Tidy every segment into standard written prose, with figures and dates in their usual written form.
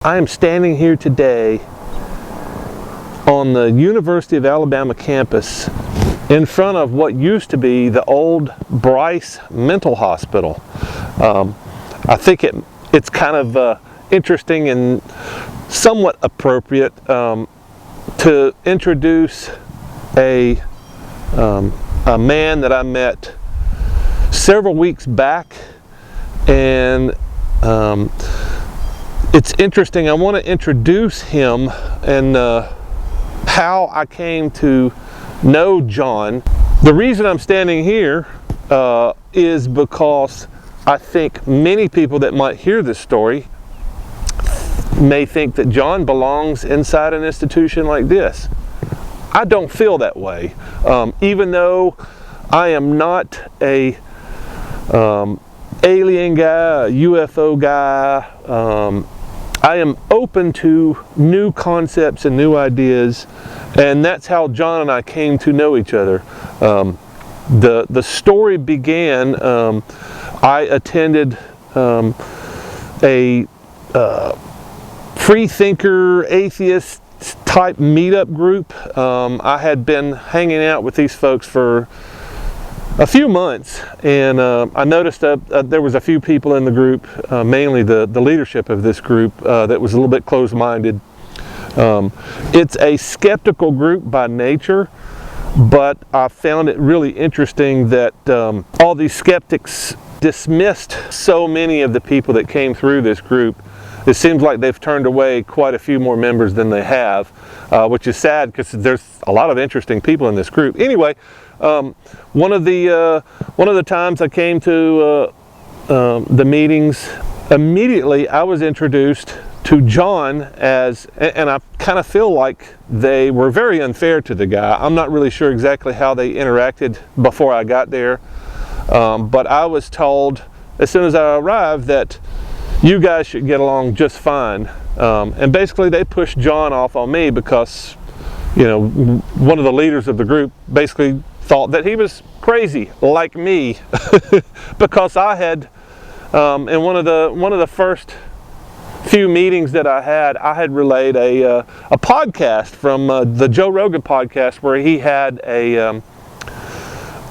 I am standing here today on the University of Alabama campus in front of what used to be the old Bryce Mental Hospital. I think it's kind of interesting and somewhat appropriate to introduce a man that I met several weeks back, and it's interesting. I want to introduce him and how I came to know John. The reason I'm standing here is because I think many people that might hear this story may think that John belongs inside an institution like this. I don't feel that way. Even though I am not a alien guy, a UFO guy, I am open to new concepts and new ideas, and that's how John and I came to know each other. The story began, I attended a free thinker, atheist type meetup group. I had been hanging out with these folks for a few months, and I noticed there was a few people in the group, mainly the leadership of this group, that was a little bit closed-minded. It's a skeptical group by nature, but I found it really interesting that all these skeptics dismissed so many of the people that came through this group. It seems like they've turned away quite a few more members than they have, which is sad because there's a lot of interesting people in this group. Anyway, one of the times I came to the meetings, immediately I was introduced to John and I kind of feel like they were very unfair to the guy. I'm not really sure exactly how they interacted before I got there, but I was told as soon as I arrived that you guys should get along just fine. And basically they pushed John off on me because, you know, one of the leaders of the group basically thought that he was crazy like me because I had in one of the first few meetings that I had relayed a podcast from the Joe Rogan podcast, where he had a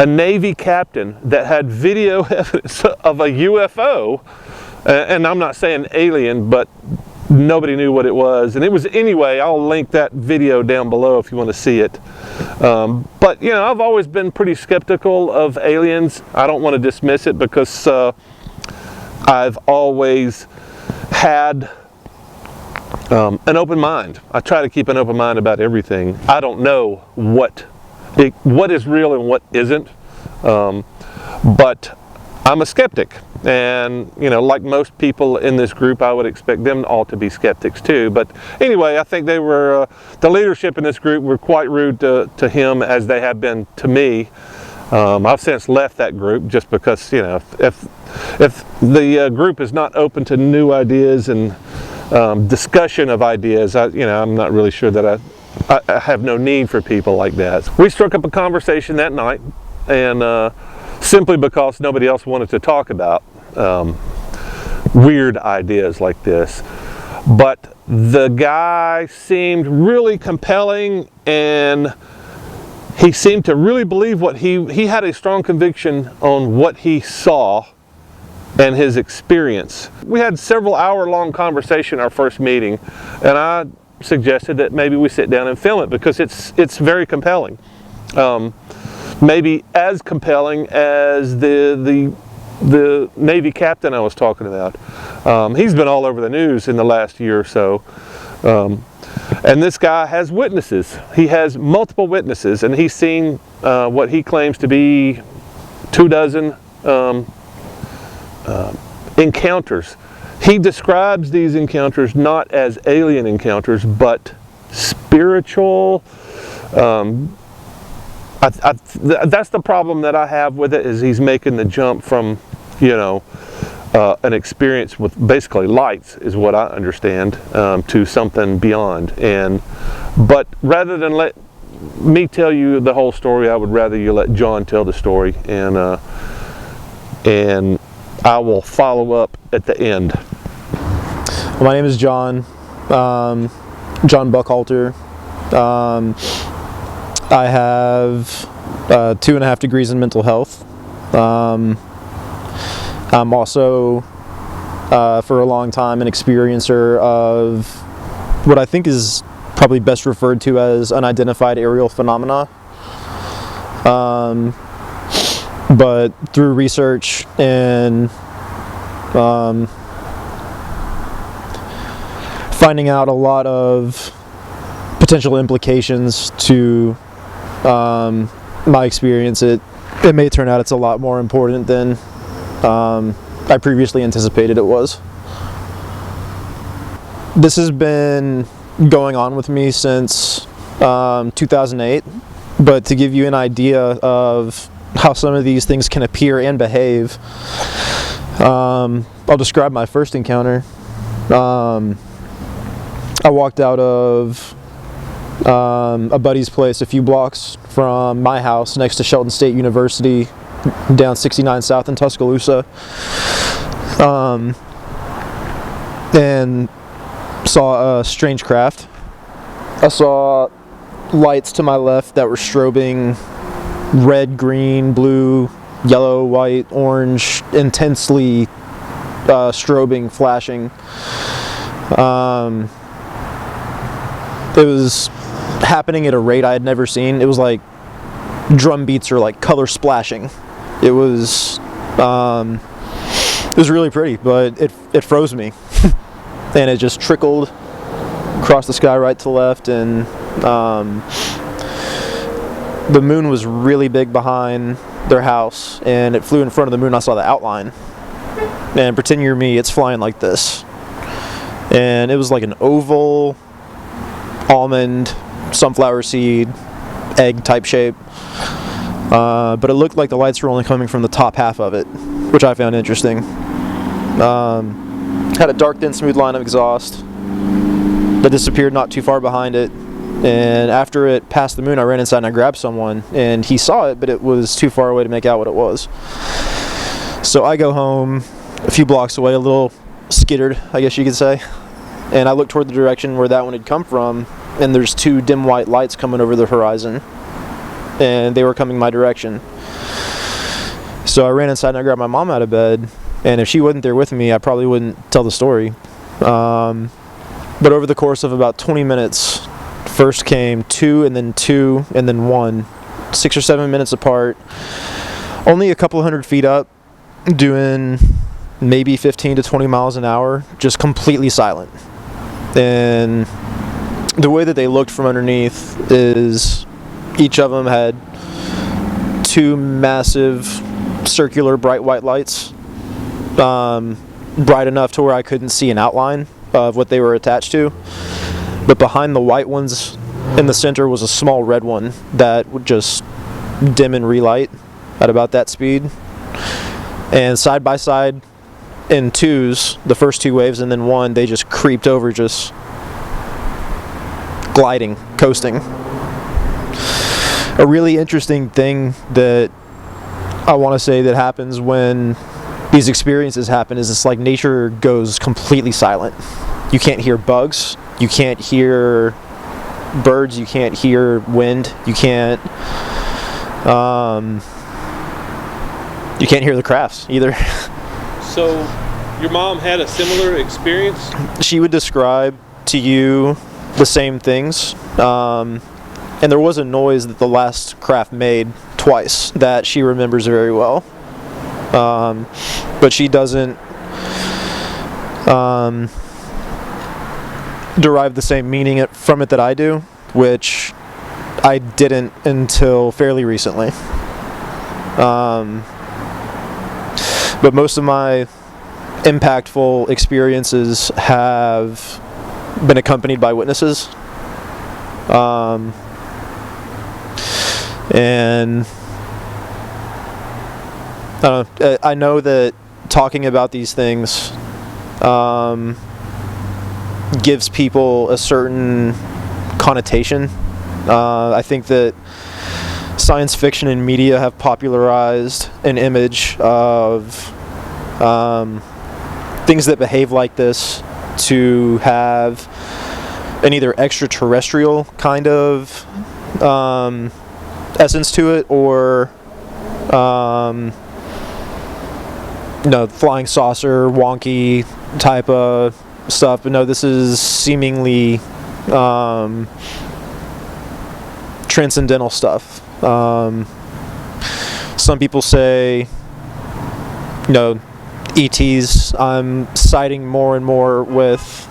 Navy captain that had video evidence of a UFO, and I'm not saying alien, but nobody knew what it was. And it was, anyway, I'll link that video down below if you want to see it. But, you know, I've always been pretty skeptical of aliens. I don't want to dismiss it because I've always had an open mind. I try to keep an open mind about everything. I don't know what is real and what isn't, but I'm a skeptic. And, you know, like most people in this group, I would expect them all to be skeptics too. But anyway, I think they were, the leadership in this group were quite rude to him, as they have been to me. I've since left that group just because, you know, if the group is not open to new ideas and discussion of ideas, I'm not really sure that I have no need for people like that. We struck up a conversation that night, and simply because nobody else wanted to talk about weird ideas like this. But the guy seemed really compelling, and he seemed to really believe what he had a strong conviction on what he saw and his experience. We had several hour-long conversation our first meeting, and I suggested that maybe we sit down and film it because it's very compelling. Maybe as compelling as the Navy captain I was talking about. He's been all over the news in the last year or so. And this guy has witnesses. He has multiple witnesses, and he's seen what he claims to be 24 encounters. He describes these encounters not as alien encounters, but spiritual. That's the problem that I have with it, is he's making the jump from, you know, an experience with basically lights, is what I understand, to something beyond. But rather than let me tell you the whole story, I would rather you let John tell the story, and I will follow up at the end. Well, my name is John. John Buckhalter. I have 2.5 degrees in mental health. I'm also, for a long time, an experiencer of what I think is probably best referred to as unidentified aerial phenomena. But through research and finding out a lot of potential implications to my experience, it may turn out it's a lot more important than I previously anticipated it was. This has been going on with me since 2008, but to give you an idea of how some of these things can appear and behave, I'll describe my first encounter. I walked out of a buddy's place a few blocks from my house next to Shelton State University down 69 South in Tuscaloosa, and saw a strange craft. I saw lights to my left that were strobing red, green, blue, yellow, white, orange, intensely strobing, flashing. It was happening at a rate I had never seen. It was like drum beats or like color splashing. It was really pretty, but it froze me. And it just trickled across the sky right to left, and the moon was really big behind their house, and it flew in front of the moon. I saw the outline, and pretend you're me, it's flying like this, and it was like an oval almond, sunflower seed, egg type shape, but it looked like the lights were only coming from the top half of it, which I found interesting. Had a dark, thin, smooth line of exhaust that disappeared not too far behind it, and after it passed the moon, I ran inside and I grabbed someone, and he saw it, but it was too far away to make out what it was. So I go home a few blocks away, a little skittered, I guess you could say, and I look toward the direction where that one had come from, and there's two dim white lights coming over the horizon, and they were coming my direction. So I ran inside and I grabbed my mom out of bed, and if she wasn't there with me, I probably wouldn't tell the story. But over the course of about 20 minutes, first came two, and then one, 6 or 7 minutes apart, only a couple hundred feet up, doing maybe 15 to 20 miles an hour, just completely silent. And the way that they looked from underneath is each of them had two massive circular bright white lights, bright enough to where I couldn't see an outline of what they were attached to, but behind the white ones in the center was a small red one that would just dim and relight at about that speed, and side by side in twos, the first two waves and then one, they just creeped over, just gliding, coasting. A really interesting thing that I want to say that happens when these experiences happen is it's like nature goes completely silent. You can't hear bugs, you can't hear birds, you can't hear wind, you can't hear the crafts either. So your mom had a similar experience? She would describe to you the same things, and there was a noise that the last craft made twice that she remembers very well. But she doesn't derive the same meaning from it that I do, which I didn't until fairly recently. But most of my impactful experiences have been accompanied by witnesses. And I know that talking about these things gives people a certain connotation. I think that science fiction and media have popularized an image of things that behave like this to have an either extraterrestrial kind of essence to it, or flying saucer, wonky type of stuff. But no, this is seemingly transcendental stuff. Some people say, ETs. I'm siding more and more with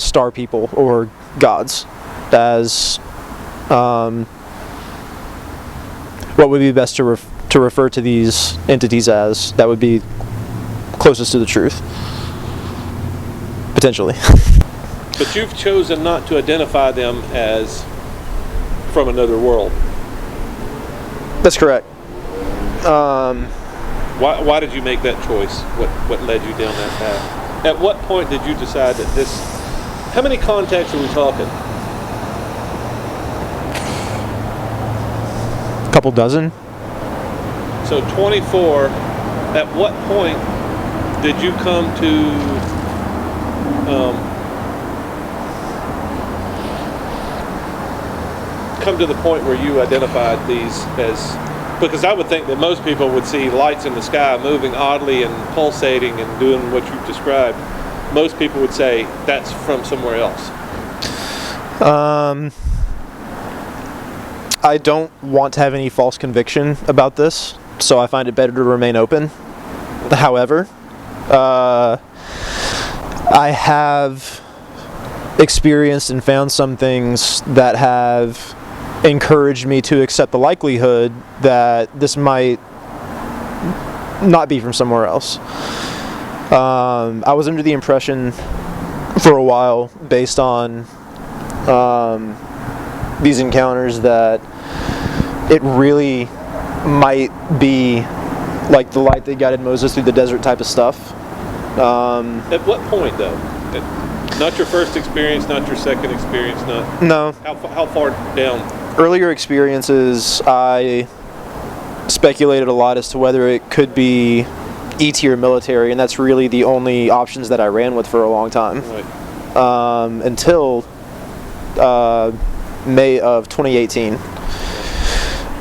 star people or gods as what would be best to refer to these entities as. That would be closest to the truth, potentially. But you've chosen not to identify them as from another world. That's correct. Why did you make that choice? What led you down that path? At what point did you decide that this... How many contacts are we talking? A couple dozen. So 24. At what point did you come to the point where you identified these as... Because I would think that most people would see lights in the sky moving oddly and pulsating and doing what you've described. Most people would say that's from somewhere else. I don't want to have any false conviction about this, so I find it better to remain open. However, I have experienced and found some things that have encouraged me to accept the likelihood that this might not be from somewhere else. I was under the impression for a while, based on these encounters, that it really might be like the light that guided Moses through the desert type of stuff. At what point, though? Not your first experience, not your second experience, not... No. How far down? Earlier experiences, I speculated a lot as to whether it could be ET or military, and that's really the only options that I ran with for a long time. Right. Until May of 2018.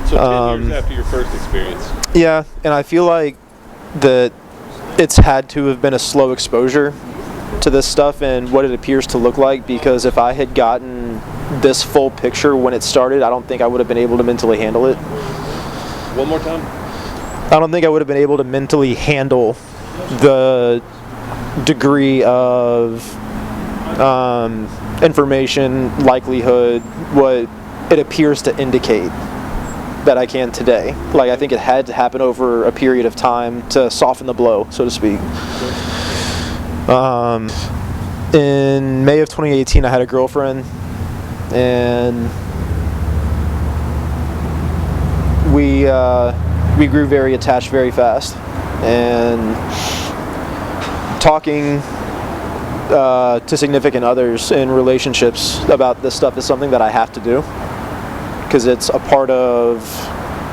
So 10 years after your first experience. Yeah, and I feel like that it's had to have been a slow exposure to this stuff and what it appears to look like, because if I had gotten this full picture when it started, I don't think I would have been able to mentally handle it. One more time? I don't think I would have been able to mentally handle the degree of information, likelihood, what it appears to indicate that I can today. Like, I think it had to happen over a period of time to soften the blow, so to speak. In May of 2018, I had a girlfriend, and we grew very attached very fast, and talking to significant others in relationships about this stuff is something that I have to do, because it's a part of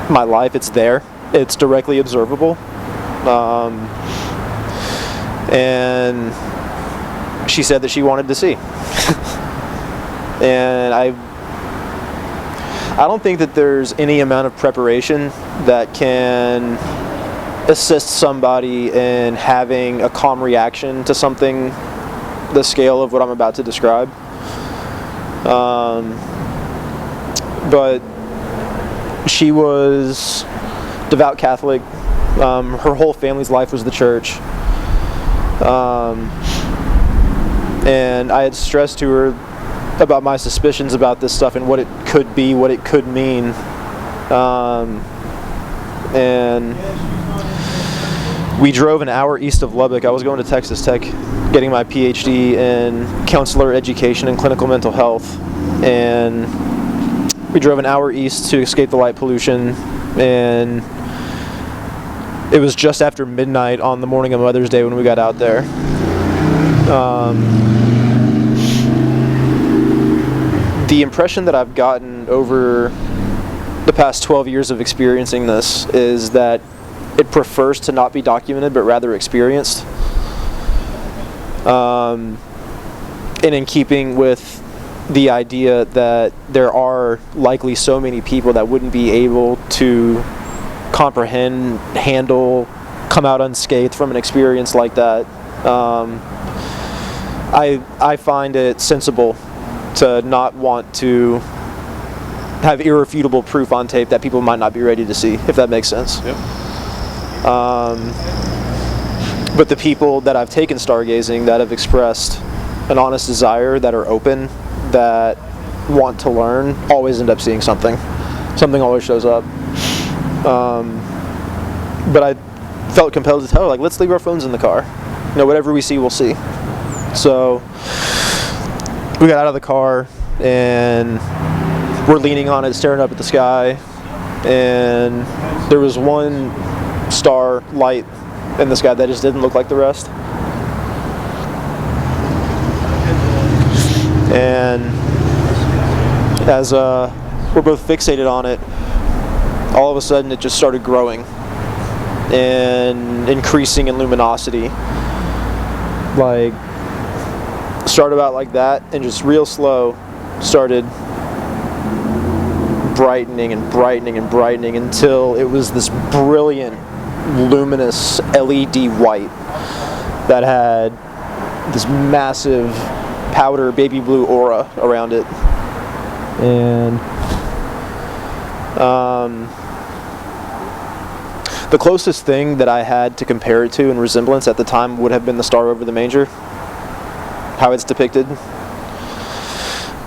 my life. It's there. It's directly observable. And she said that she wanted to see. And I don't think that there's any amount of preparation that can assist somebody in having a calm reaction to something the scale of what I'm about to describe. But she was devout Catholic. Her whole family's life was the church. And I had stressed to her about my suspicions about this stuff and what it could be, what it could mean. And we drove an hour east of Lubbock. I was going to Texas Tech, getting my PhD in counselor education and clinical mental health. And we drove an hour east to escape the light pollution. And it was just after midnight on the morning of Mother's Day when we got out there. The impression that I've gotten over the past 12 years of experiencing this is that it prefers to not be documented but rather experienced. And in keeping with the idea that there are likely so many people that wouldn't be able to comprehend, handle, come out unscathed from an experience like that. I find it sensible to not want to have irrefutable proof on tape that people might not be ready to see, if that makes sense. Yep. But the people that I've taken stargazing that have expressed an honest desire, that are open, that want to learn, always end up seeing something. Something always shows up. But I felt compelled to tell her, like, let's leave our phones in the car. You know, whatever we see, we'll see. So we got out of the car and we're leaning on it, staring up at the sky, and there was one star light in the sky that just didn't look like the rest. And as we're both fixated on it, all of a sudden it just started growing and increasing in luminosity. Like, started out like that and just real slow started brightening and brightening and brightening until it was this brilliant, luminous LED white that had this massive powder baby blue aura around it. And the closest thing that I had to compare it to in resemblance at the time would have been the star over the manger, how it's depicted.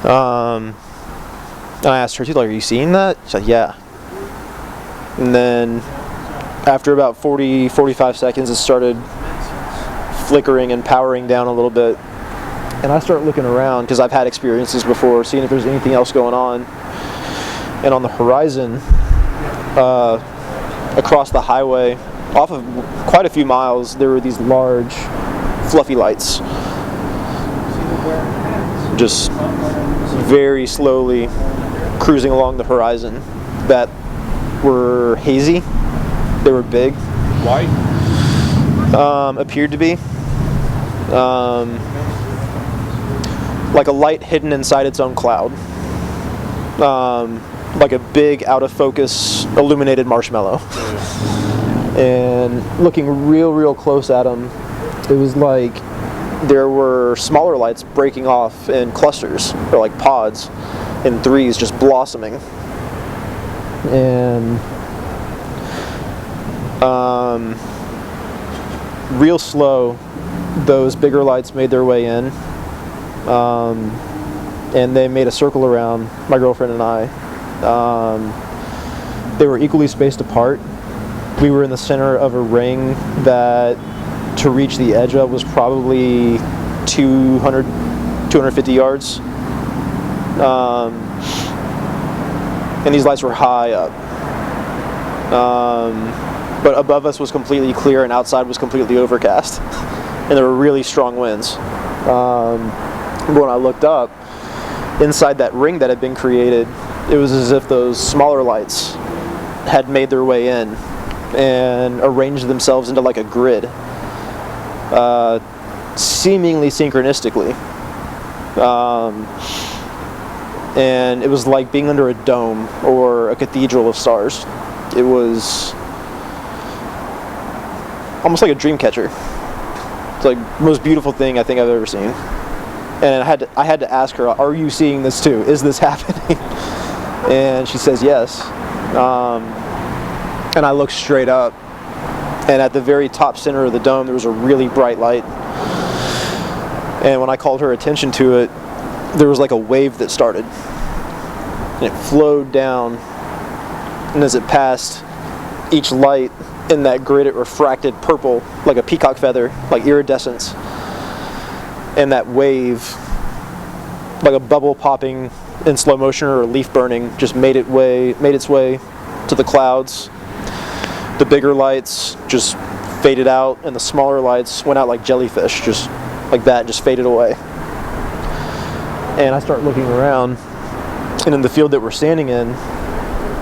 And I asked her too, like, are you seeing that? She said, yeah. And then after about 45 seconds, it started flickering and powering down a little bit. And I start looking around, because I've had experiences before, seeing if there's anything else going on. And on the horizon, across the highway, off of quite a few miles, there were these large, fluffy lights. Just very slowly cruising along the horizon that were hazy. They were big. White? Appeared to be. Like a light hidden inside its own cloud. Like a big, out of focus, illuminated marshmallow. And looking real close at them, it was like there were smaller lights breaking off in clusters, or like pods, in threes, just blossoming. And real slow, those bigger lights made their way in, and they made a circle around my girlfriend and I. They were equally spaced apart. We were in the center of a ring that, to reach the edge of, was probably 250 yards. And these lights were high up. But above us was completely clear and outside was completely overcast. And there were really strong winds. But when I looked up, inside that ring that had been created, it was as if those smaller lights had made their way in and arranged themselves into like a grid, seemingly synchronistically. And it was like being under a dome or a cathedral of stars. It was almost like a dream catcher. It's like the most beautiful thing I think I've ever seen. And I had to ask her, are you seeing this too? Is this happening? And she says yes. And I looked straight up, and at the very top center of the dome there was a really bright light. And when I called her attention to it, there was like a wave that started. And it flowed down, and as it passed each light in that grid, it refracted purple like a peacock feather, like iridescence. And that wave, like a bubble popping in slow motion or a leaf burning, just made its way to the clouds. The bigger lights just faded out, and the smaller lights went out like jellyfish, just like that, just faded away. And I start looking around, and in the field that we're standing in,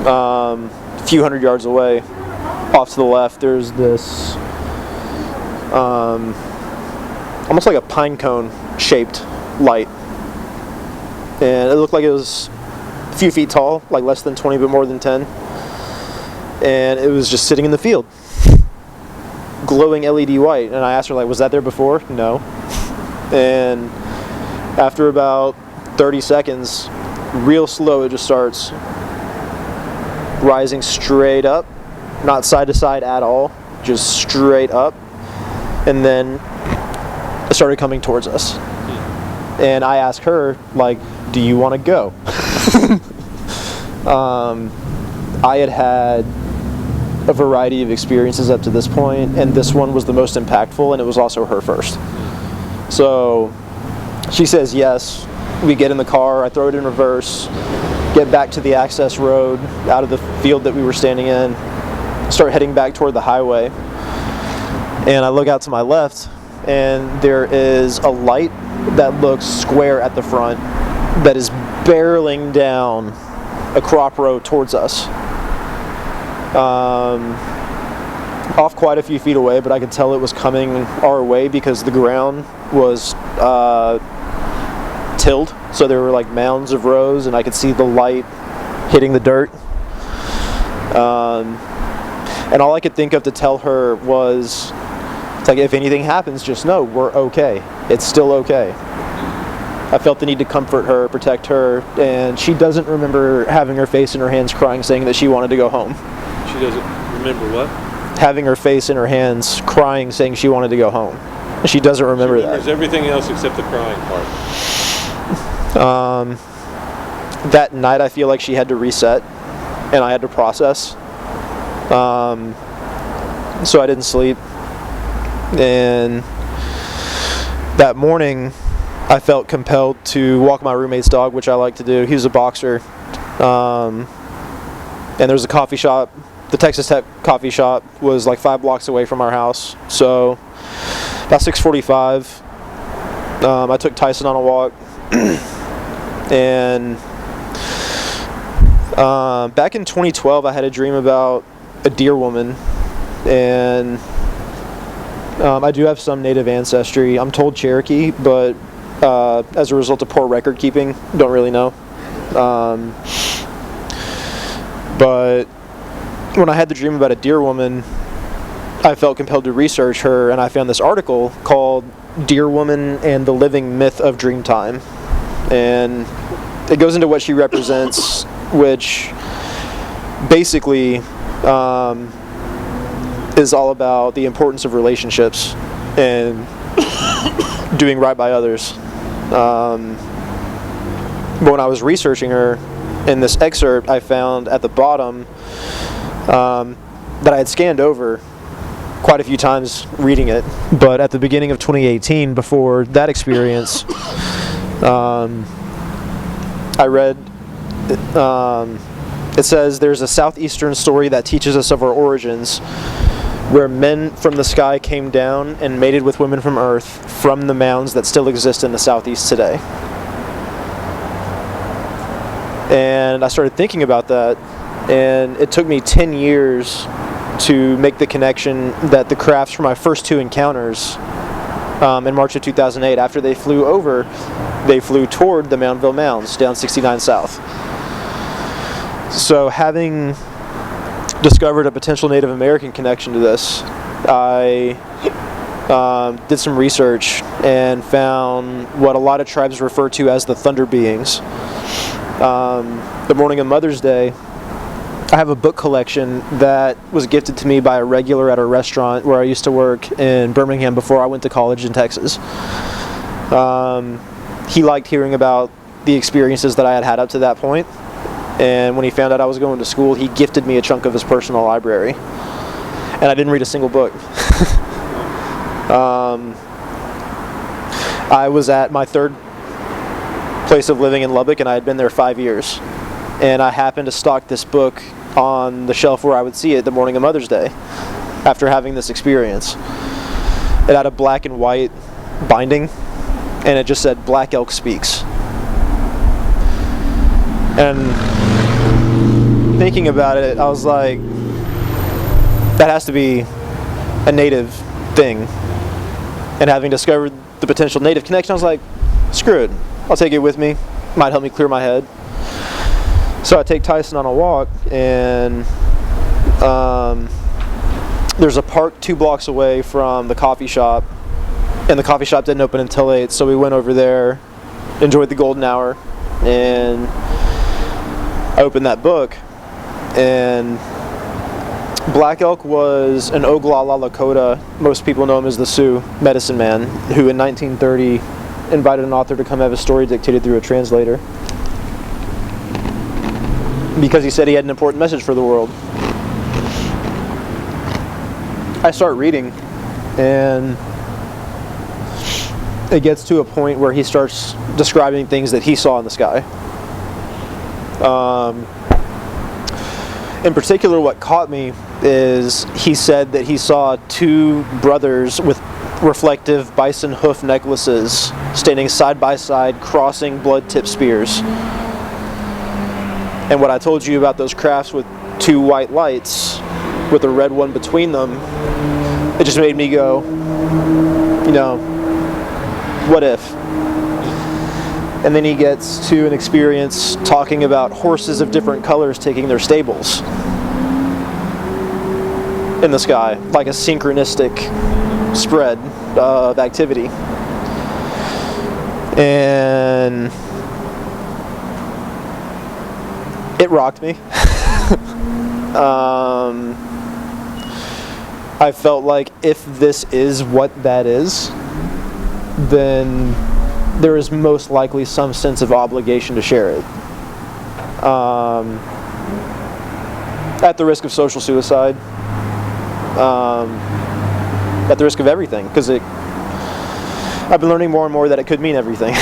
a few hundred yards away, off to the left, there's this almost like a pine cone shaped light. and it looked like it was a few feet tall, like less than 20 but more than 10, and it was just sitting in the field, glowing LED white. And I asked her, like, was that there before? No. And after about 30 seconds, real slow, it just starts rising straight up, not side to side at all, just straight up, and then it started coming towards us. And I asked her, like, do you want to go? I had a variety of experiences up to this point, and this one was the most impactful, and it was also her first. So she says yes. We get in the car, I throw it in reverse, get back to the access road out of the field that we were standing in, start heading back toward the highway, and I look out to my left, and there is a light that looks square at the front that is barreling down a crop row towards us. Off quite a few feet away, but I could tell it was coming our way because the ground was tilled, so there were like mounds of rows, and I could see the light hitting the dirt. And all I could think of to tell her was, it's like, if anything happens, just know we're okay. It's still okay. I felt the need to comfort her, protect her, and she doesn't remember having her face in her hands crying, saying that she wanted to go home. She doesn't remember what? Having her face in her hands crying, saying she wanted to go home. She doesn't remember that. She remembers everything else except the crying part. That night I feel like she had to reset, and I had to process. So I didn't sleep. And that morning I felt compelled to walk my roommate's dog, which I like to do. He was a boxer. And there was a coffee shop. The Texas Tech coffee shop was like 5 blocks away from our house. So about 6:45, I took Tyson on a walk. And back in 2012, I had a dream about a deer woman. And I do have some native ancestry. I'm told Cherokee, but as a result of poor record keeping, don't really know. But when I had the dream about a deer woman, I felt compelled to research her, and I found this article called Deer Woman and the Living Myth of Dreamtime. And it goes into what she represents, which basically is all about the importance of relationships and doing right by others. But when I was researching her, in this excerpt I found at the bottom that I had scanned over quite a few times reading it, but at the beginning of 2018, before that experience, I read, it says, there's a southeastern story that teaches us of our origins, where men from the sky came down and mated with women from earth from the mounds that still exist in the southeast today. And I started thinking about that, and it took me 10 years to make the connection that the crafts from my first 2 encounters in March of 2008, after they flew over, they flew toward the Moundville Mounds down 69 South. So having discovered a potential Native American connection to this, I did some research and found what a lot of tribes refer to as the Thunder Beings. The morning of Mother's Day, I have a book collection that was gifted to me by a regular at a restaurant where I used to work in Birmingham before I went to college in Texas. He liked hearing about the experiences that I had had up to that point, and when he found out I was going to school, he gifted me a chunk of his personal library, and I didn't read a single book. I was at my 3rd place of living in Lubbock, and I had been there 5 years, and I happened to stock this book on the shelf where I would see it the morning of Mother's Day after having this experience. It had a black and white binding, and it just said Black Elk Speaks. And thinking about it, I was like, that has to be a native thing. And having discovered the potential native connection, I was like, screw it, I'll take it with me. might help me clear my head. So I take Tyson on a walk, and there's a park 2 blocks away from the coffee shop, and the coffee shop didn't open until 8, so we went over there, enjoyed the golden hour, and I opened that book, and Black Elk was an Oglala Lakota, most people know him as the Sioux medicine man, who in 1930 invited an author to come have his story dictated through a translator, because he said he had an important message for the world. I start reading, and it gets to a point where he starts describing things that he saw in the sky. In particular, what caught me is he said that he saw 2 brothers with reflective bison hoof necklaces standing side by side, crossing blood-tipped spears. And what I told you about those crafts with 2 white lights with a red one between them, it just made me go, you know, what if? And then he gets to an experience talking about horses of different colors taking their stables in the sky, like a synchronistic spread of activity. And it rocked me. I felt like if this is what that is, then there is most likely some sense of obligation to share it. At the risk of social suicide, at the risk of everything, because I've been learning more and more that it could mean everything.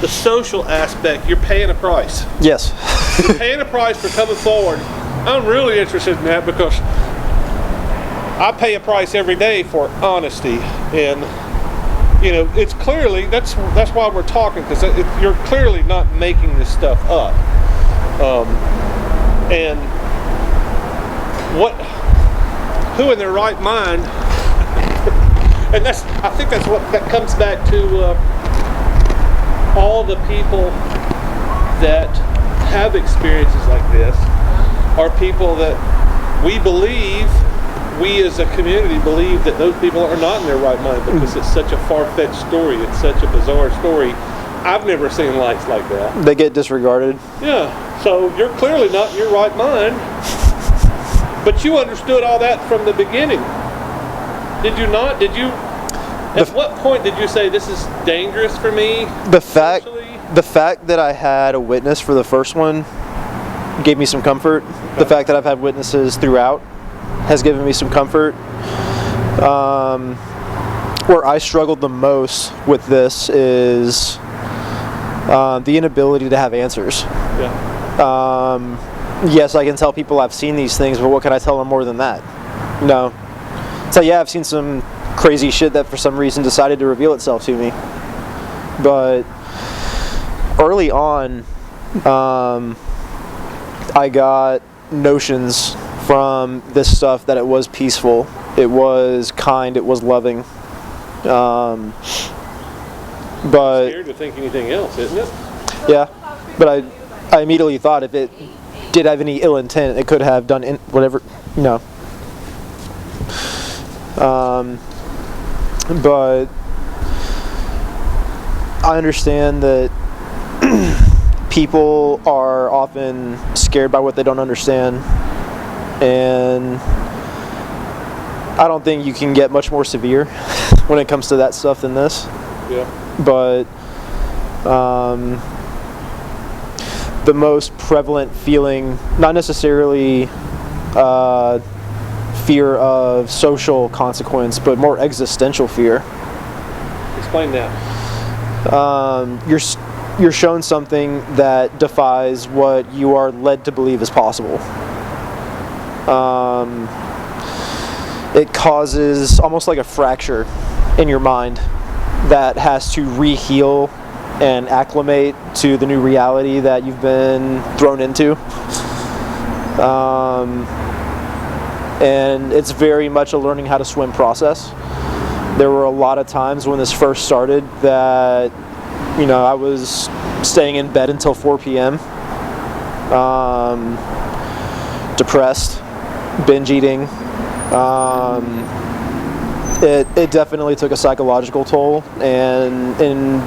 The social aspect, you're paying a price. Yes. You're paying a price for coming forward. I'm really interested in that because I pay a price every day for honesty, and you know, it's clearly that's why we're talking, because you're clearly not making this stuff up. And who in their right mind? And I think that's what that comes back to. All the people that have experiences like this are people that we as a community believe that those people are not in their right mind, because it's such a far-fetched story, it's such a bizarre story. I've never seen lights like that. They get disregarded. Yeah, so you're clearly not in your right mind, but you understood all that from the beginning. Did you not? At what point did you say this is dangerous for me? The fact that I had a witness for the first one gave me some comfort. The fact that I've had witnesses throughout has given me some comfort. Where I struggled the most with this is the inability to have answers. Yeah. Yes, I can tell people I've seen these things, but what can I tell them more than that? No. So yeah, I've seen some crazy shit that for some reason decided to reveal itself to me. But early on, I got notions from this stuff that it was peaceful, it was kind, it was loving. But Scared to think anything else, isn't it? Yeah, but I immediately thought if it did have any ill intent, it could have done whatever, you know. But I understand that people are often scared by what they don't understand, and I don't think you can get much more severe when it comes to that stuff than this. Yeah. But the most prevalent feeling, not necessarily fear of social consequence, but more existential fear. Explain that. You're shown something that defies what you are led to believe is possible. It causes almost like a fracture in your mind that has to re-heal and acclimate to the new reality that you've been thrown into. And it's very much a learning how to swim process. There were a lot of times when this first started that, you know, I was staying in bed until 4 p.m., depressed, binge eating. It definitely took a psychological toll, and in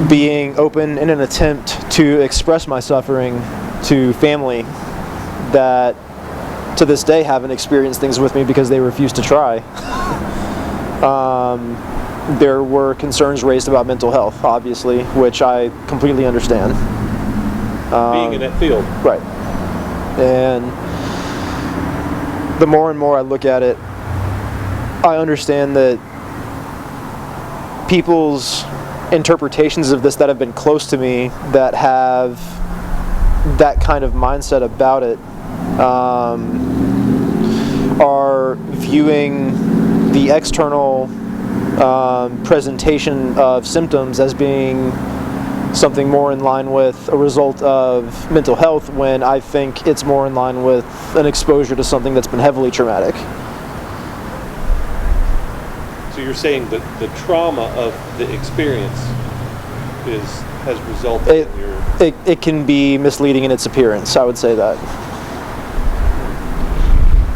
being open in an attempt to express my suffering to family that to this day haven't experienced things with me because they refuse to try. There were concerns raised about mental health, obviously, which I completely understand. Being in that field. Right. And the more and more I look at it, I understand that people's interpretations of this that have been close to me, that have that kind of mindset about it, are viewing the external presentation of symptoms as being something more in line with a result of mental health, when I think it's more in line with an exposure to something that's been heavily traumatic. So you're saying that the trauma of the experience has resulted in your... It can be misleading in its appearance, I would say that.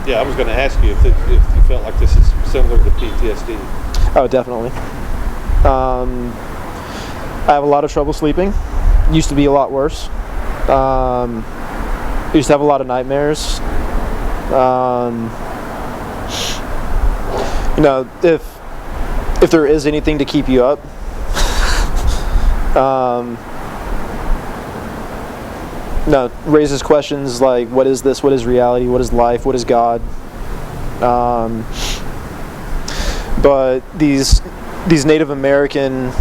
Yeah, I was going to ask you if you felt like this is similar to PTSD. Oh, definitely. I have a lot of trouble sleeping. Used to be a lot worse. I used to have a lot of nightmares. You know, if there is anything to keep you up, raises questions like, what is this? What is reality? What is life? What is God? But these Native American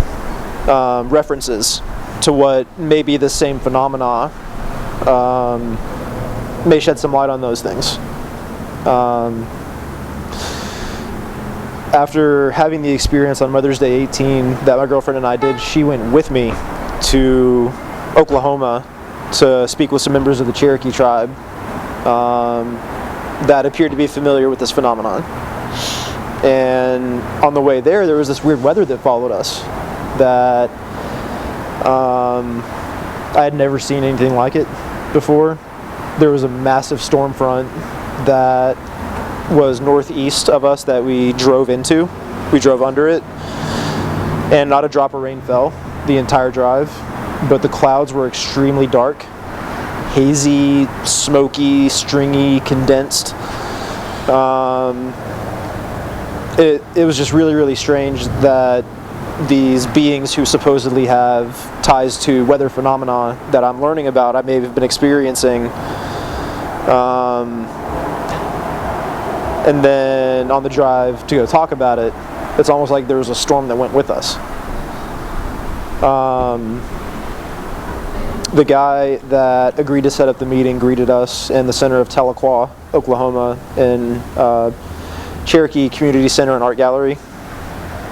references to what may be the same phenomena may shed some light on those things. After having the experience on Mother's Day 18 that my girlfriend and I did, she went with me to Oklahoma to speak with some members of the Cherokee tribe that appeared to be familiar with this phenomenon. And on the way there was this weird weather that followed us that I had never seen anything like it before. There was a massive storm front that was northeast of us that we drove into. We drove under it, and not a drop of rain fell the entire drive, but the clouds were extremely dark, hazy, smoky, stringy, condensed. It was just really, really strange that these beings who supposedly have ties to weather phenomena that I'm learning about, I may have been experiencing. And then on the drive to go talk about it, it's almost like there was a storm that went with us. The guy that agreed to set up the meeting greeted us in the center of Tahlequah, Oklahoma, in Cherokee Community Center and Art Gallery.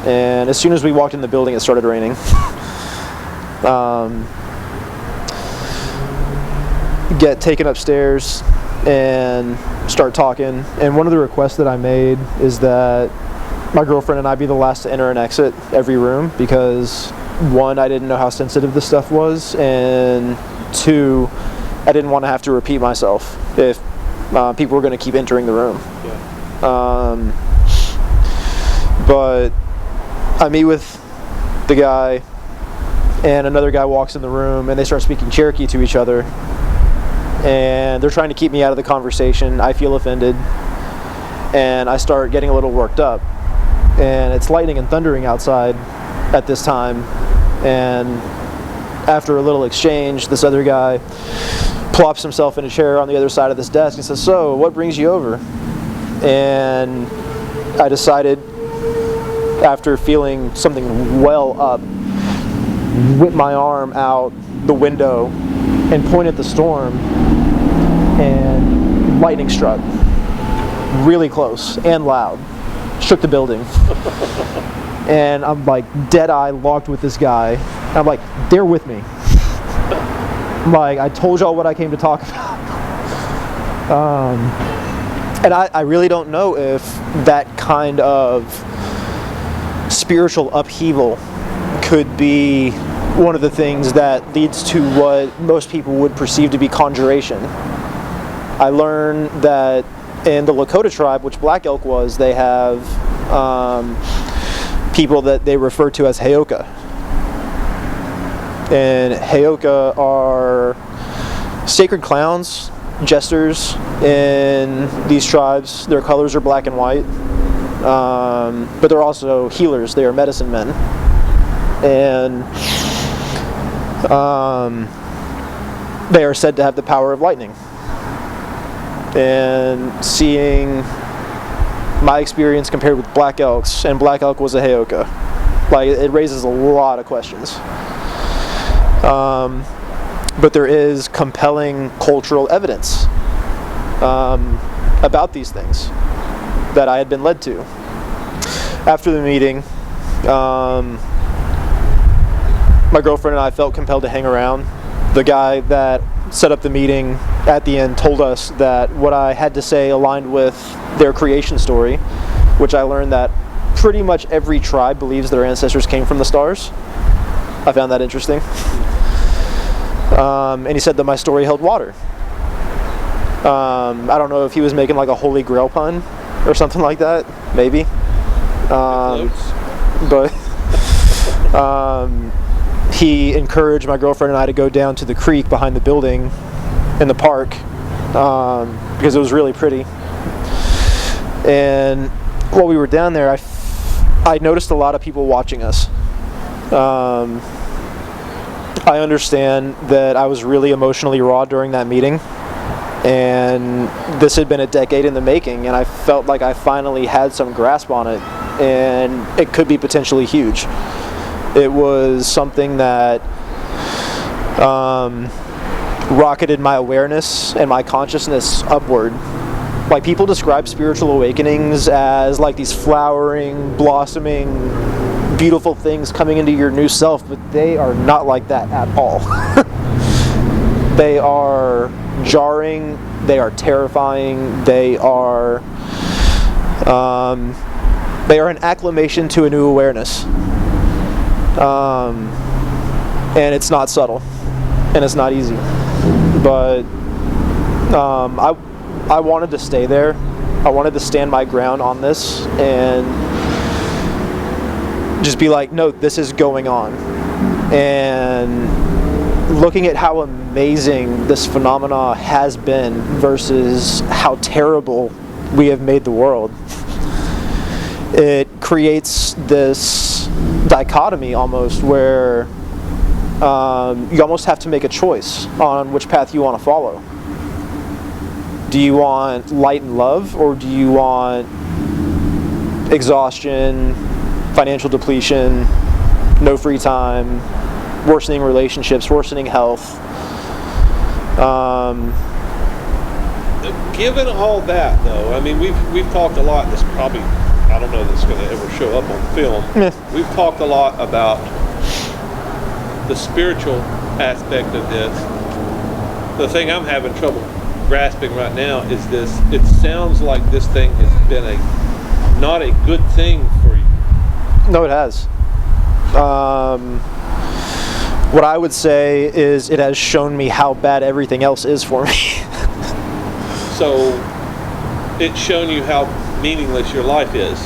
And as soon as we walked in the building, it started raining. Get taken upstairs and start talking. And one of the requests that I made is that my girlfriend and I be the last to enter and exit every room, because one, I didn't know how sensitive this stuff was, and two, I didn't want to have to repeat myself if people were going to keep entering the room. Yeah. But I meet with the guy, and another guy walks in the room, and they start speaking Cherokee to each other, and they're trying to keep me out of the conversation. I feel offended, and I start getting a little worked up, and it's lightning and thundering outside at this time. And after a little exchange, this other guy plops himself in a chair on the other side of this desk and says, "So, what brings you over?" And I decided, after feeling something well up, whip my arm out the window and point at the storm, and lightning struck really close and loud, shook the building. And I'm like dead-eye locked with this guy. And I'm like, they're with me. I'm like, I told y'all what I came to talk about. And I really don't know if that kind of spiritual upheaval could be one of the things that leads to what most people would perceive to be conjuration. I learned that in the Lakota tribe, which Black Elk was, they have people that they refer to as Heyoka. And Heyoka are sacred clowns, jesters in these tribes. Their colors are black and white, but they're also healers. They are medicine men. And they are said to have the power of lightning. And seeing my experience compared with Black Elk's, and Black Elk was a Heyoka, like, it raises a lot of questions. But there is compelling cultural evidence about these things that I had been led to. After the meeting, my girlfriend and I felt compelled to hang around. The guy that set up the meeting at the end told us that what I had to say aligned with their creation story, which I learned that pretty much every tribe believes their ancestors came from the stars. I found that interesting. And he said that my story held water. I don't know if he was making like a Holy Grail pun or something like that, maybe. But he encouraged my girlfriend and I to go down to the creek behind the building in the park because it was really pretty. And while we were down there, I noticed a lot of people watching us. I understand that I was really emotionally raw during that meeting, and this had been a decade in the making, and I felt like I finally had some grasp on it, and it could be potentially huge. It was something that rocketed my awareness and my consciousness upward. Like, people describe spiritual awakenings as like these flowering, blossoming, beautiful things coming into your new self, but they are not like that at all. They are jarring, they are terrifying, they are an acclamation to a new awareness. And it's not subtle, and it's not easy. But I wanted to stay there. I wanted to stand my ground on this and just be like, no, this is going on. And looking at how amazing this phenomena has been versus how terrible we have made the world, it creates this dichotomy almost where you almost have to make a choice on which path you want to follow. Do you want light and love, or do you want exhaustion, financial depletion, no free time, worsening relationships, worsening health? Given all that, though, I mean, we've talked a lot. This probably, I don't know if it's going to ever show up on film. We've talked a lot about the spiritual aspect of this. The thing I'm having trouble grasping right now is this. It sounds like this thing has been not a good thing for you. No, it has. What I would say is it has shown me how bad everything else is for me. So it's shown you how meaningless your life is.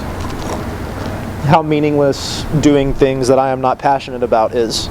How meaningless doing things that I am not passionate about is.